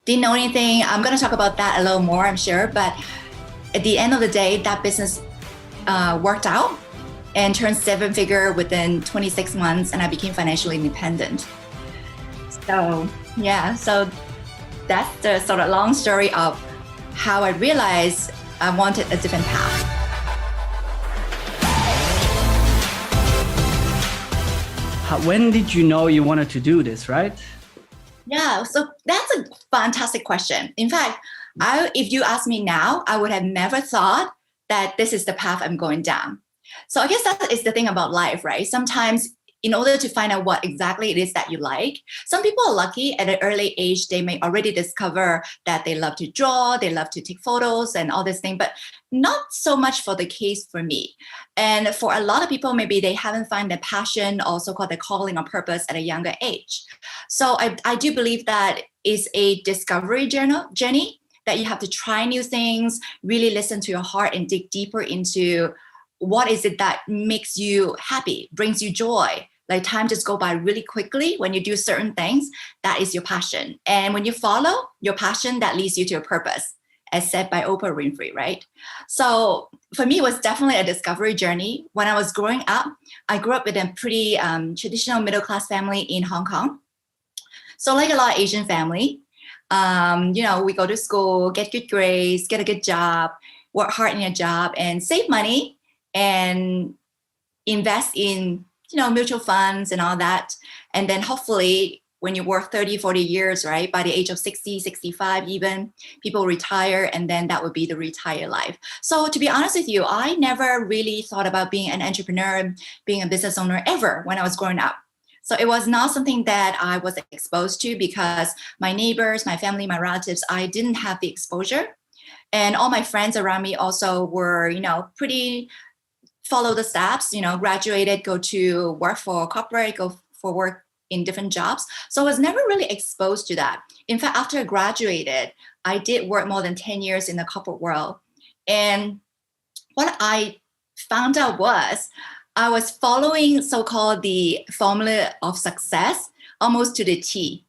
Didn't know anything. I'm going to talk about that a little more, I'm sure. But at the end of the day, that business worked out and turned 7-figure within 26 months, and I became financially independent. So yeah, so that's the sort of long story of how I realized I wanted a different path. When did you know you wanted to do this, right? Yeah, so that's a fantastic question. In fact, if you ask me now, I would have never thought that this is the path I'm going down. So I guess that is the thing about life, right? Sometimes in order to find out what exactly it is that you like, some people are lucky at an early age, they may already discover that they love to draw, they love to take photos and all this thing, but not so much for the case for me. And for a lot of people, maybe they haven't found their passion or so-called their calling or purpose at a younger age. So I do believe that is a discovery journey that you have to try new things, really listen to your heart and dig deeper into what is it that makes you happy, brings you joy. Like time just go by really quickly when you do certain things. That is your passion. And when you follow your passion, that leads you to a purpose, as said by Oprah Winfrey, right? So for me, it was definitely a discovery journey. When I was growing up, I grew up in a pretty traditional middle-class family in Hong Kong. So like a lot of Asian family, we go to school, get good grades, get a good job, work hard in your job and save money and invest in, mutual funds and all that. And then hopefully when you work 30, 40 years, right, by the age of 60, 65 even, people retire and then that would be the retired life. So to be honest with you, I never really thought about being an entrepreneur, being a business owner ever when I was growing up. So it was not something that I was exposed to because my neighbors, my family, my relatives, I didn't have the exposure. And all my friends around me also were, pretty follow the steps, graduated, go to work for corporate, go for work in different jobs. So I was never really exposed to that. In fact, after I graduated, I did work more than 10 years in the corporate world. And what I found out was I was following so-called the formula of success almost to the T.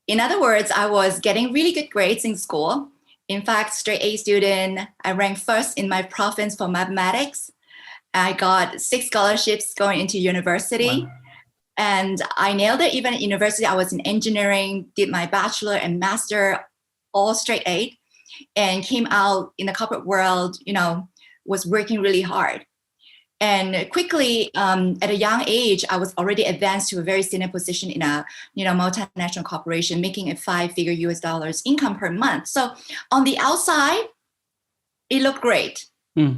In other words, I was getting really good grades in school. In fact, straight A student, I ranked first in my province for mathematics. I got 6 scholarships going into university. Wow. And I nailed it. Even at university, I was in engineering, did my bachelor and master, all straight A, and came out in the corporate world, was working really hard. And quickly, at a young age, I was already advanced to a very senior position in a, multinational corporation, making a 5-figure US dollars income per month. So on the outside, it looked great,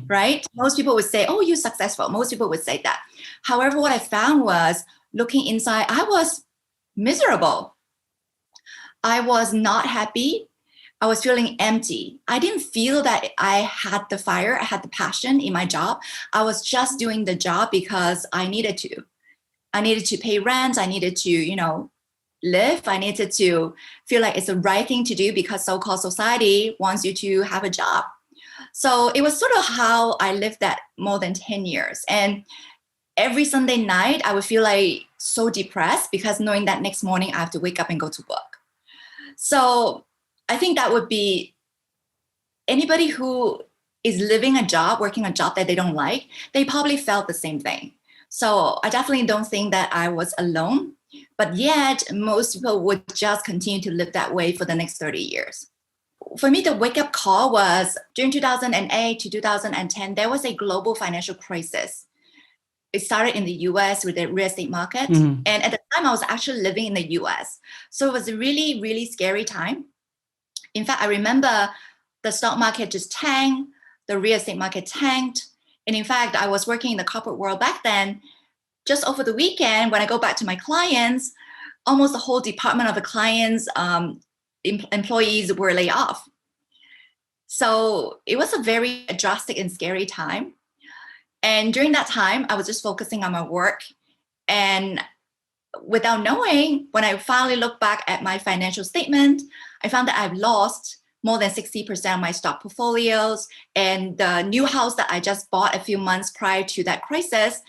right? Most people would say, oh, you're successful. Most people would say that. However, what I found was looking inside, I was miserable. I was not happy. I was feeling empty. I didn't feel that I had the fire, I had the passion in my job. I was just doing the job because I needed to. I needed to pay rent. I needed to, live. I needed to feel like it's the right thing to do because so-called society wants you to have a job. So it was sort of how I lived that more than 10 years. And every Sunday night, I would feel like so depressed because knowing that next morning I have to wake up and go to work. So I think that would be anybody who is living a job, working a job that they don't like, they probably felt the same thing. So I definitely don't think that I was alone, but yet most people would just continue to live that way for the next 30 years. For me, the wake-up call was during 2008 to 2010, there was a global financial crisis. It started in the US with the real estate market. Mm-hmm. And at the time, I was actually living in the US. So it was a really, really scary time. In fact, I remember the stock market just tanked, the real estate market tanked. And in fact, I was working in the corporate world back then. Just over the weekend, when I go back to my clients, almost the whole department of the clients' employees were laid off. So it was a very drastic and scary time. And during that time, I was just focusing on my work. And without knowing, when I finally looked back at my financial statement, I found that I've lost more than 60% of my stock portfolios. And the new house that I just bought a few months prior to that crisis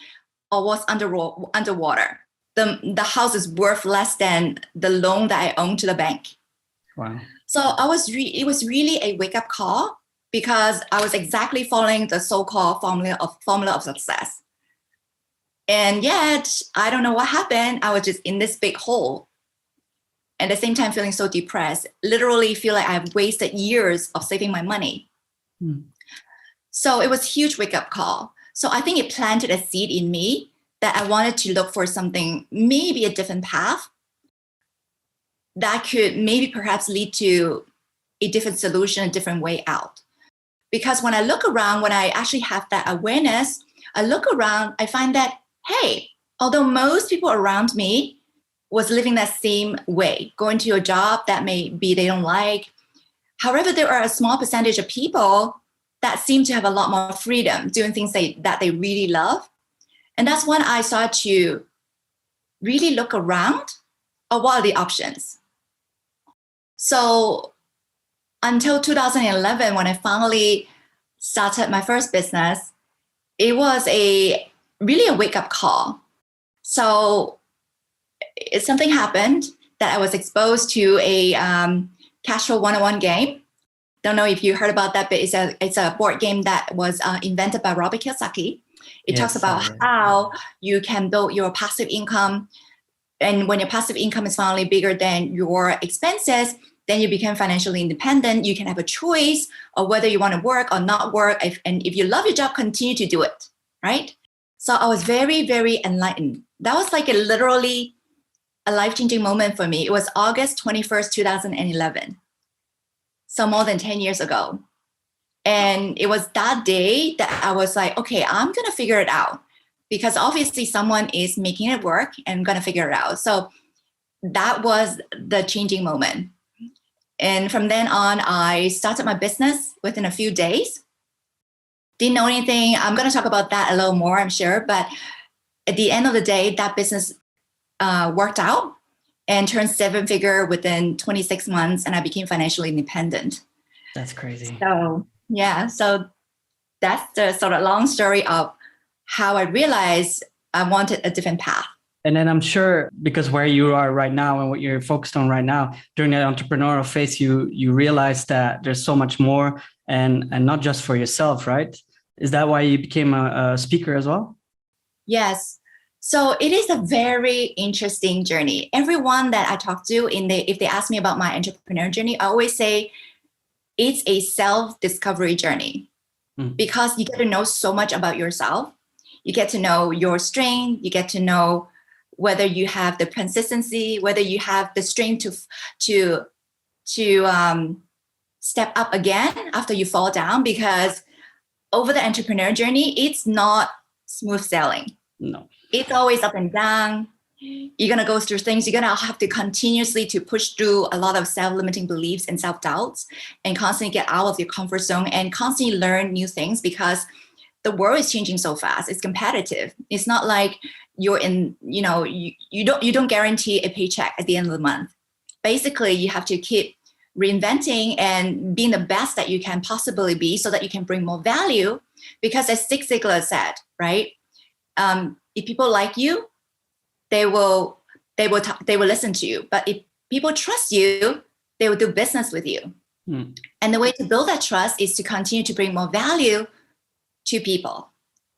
was underwater. The house is worth less than the loan that I own to the bank. Wow. So it was really a wake up call because I was exactly following the so-called formula of success. And yet, I don't know what happened. I was just in this big hole. At the same time, feeling so depressed, literally feel like I've wasted years of saving my money. So it was a huge wake up call. So I think it planted a seed in me that I wanted to look for something, maybe a different path that could maybe perhaps lead to a different solution, a different way out. Because when I look around, when I actually have that awareness, I look around, I find that, hey, although most people around me was living that same way, going to a job that maybe they don't like. However, there are a small percentage of people that seem to have a lot more freedom doing things that they really love. And that's when I started to really look around at what are the options. So until 2011, when I finally started my first business, it was really a wake-up call. So something happened that I was exposed to a cash flow 101 game. Don't know if you heard about that, but it's a board game that was invented by Robert Kiyosaki. It talks about how you can build your passive income. And when your passive income is finally bigger than your expenses, then you become financially independent. You can have a choice of whether you want to work or not work. And if you love your job, continue to do it, right? So I was very, very enlightened. That was like literally a life-changing moment for me. It was August 21st, 2011. So more than 10 years ago. And it was that day that I was like, okay, I'm going to figure it out because obviously someone is making it work and I'm going to figure it out. So that was the changing moment. And from then on, I started my business within a few days. Didn't know anything. I'm going to talk about that a little more, I'm sure. But at the end of the day, that business worked out and turned 7-figure within 26 months. And I became financially independent. That's crazy. So, yeah. So that's the sort of long story of how I realized I wanted a different path. And then I'm sure because where you are right now and what you're focused on right now, during that entrepreneurial phase, you realize that there's so much more and not just for yourself, right? Is that why you became a speaker as well? Yes. So it is a very interesting journey. Everyone that I talk to, if they ask me about my entrepreneur journey, I always say it's a self-discovery journey because you get to know so much about yourself. You get to know your strength. You get to know whether you have the consistency, whether you have the strength to step up again after you fall down, because over the entrepreneur journey, it's not smooth sailing. No. It's always up and down. You're going to go through things. You're going to have to continuously to push through a lot of self-limiting beliefs and self-doubts and constantly get out of your comfort zone and constantly learn new things because the world is changing so fast. It's competitive. It's not like you're in, you don't guarantee a paycheck at the end of the month. Basically, you have to keep reinventing and being the best that you can possibly be so that you can bring more value. Because as Zig Ziglar said, right? If people like you, they will listen to you. But if people trust you, they will do business with you. And the way to build that trust is to continue to bring more value to people.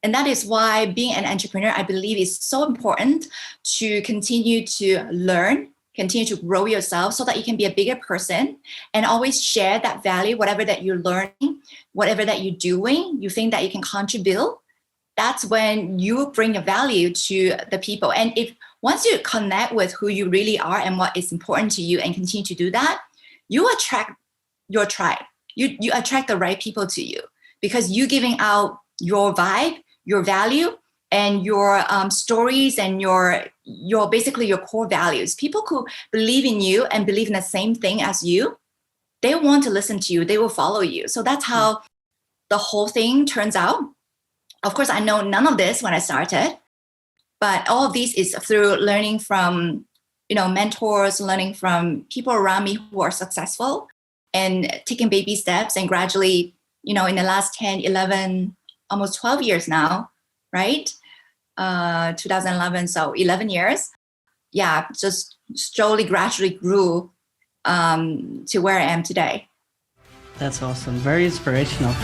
And that is why being an entrepreneur, I believe, is so important to continue to learn, continue to grow yourself so that you can be a bigger person and always share that value, whatever that you're learning, whatever that you're doing, you think that you can contribute. That's when you bring a value to the people. And if once you connect with who you really are and what is important to you and continue to do that, you attract your tribe. You attract the right people to you because you giving out your vibe, your value, and your stories and your basically your core values. People who believe in you and believe in the same thing as you, they want to listen to you. They will follow you. So that's how the whole thing turns out. Of course, I know none of this when I started, but all of this is through learning from, mentors, learning from people around me who are successful and taking baby steps and gradually, in the last 10, 11, almost 12 years now, right? 2011, so 11 years. Yeah, just slowly, gradually grew to where I am today. That's awesome. Very inspirational.